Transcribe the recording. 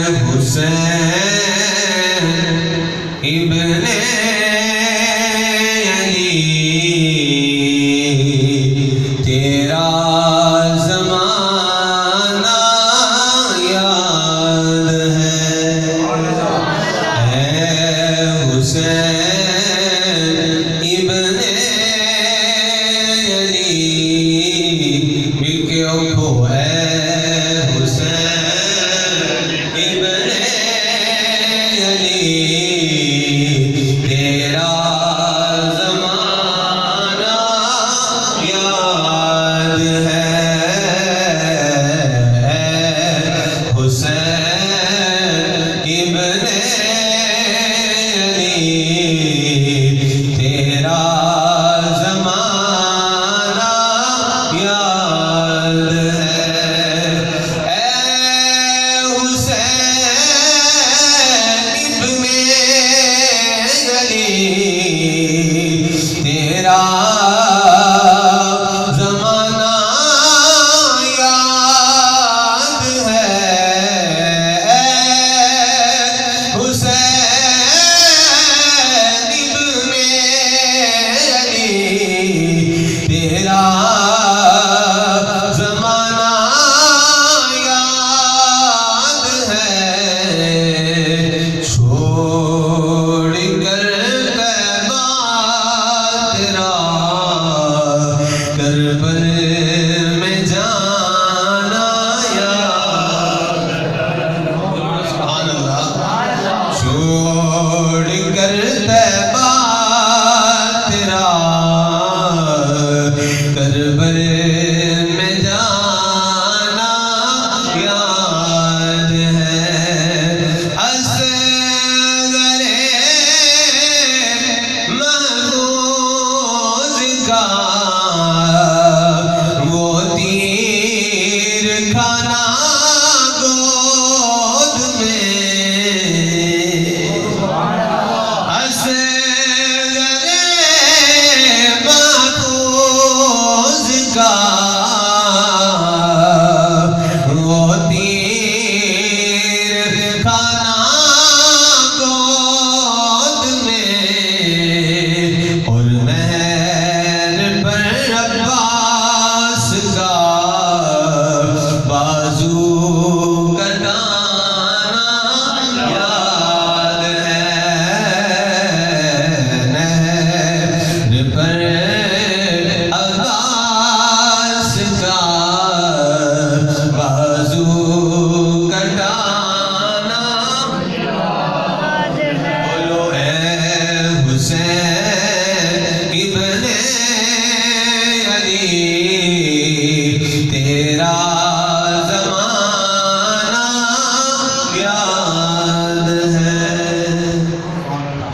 حسین ابن علی تیرا زمانہ یاد ہے حسین ابن علی مل کے اٹھو حسین ابن علی تیرا زمانہ یاد ہے حسین ابن علی تیرا زمانہ یاد ہے حسین ابن علی تیرا زمانہ یاد ہے حسین ابن علی تیرا زمانہ یاد ہے چھوڑ کر طیبہ تیرا کربل میں جانا یاد سبحان اللہ چھوڑ کر طیبہ تیرا کربل میں جانا یاد ہے اصغر محفوظ کا وہ تیر کھانا گود میں اصغر محفوظ کا وہ تیر کھانا گود میں اور مہر پر عباس کا بازو کٹانا یاد ہے نہر پر عباس کا بازو کٹانا بولو اے حسین ابن علی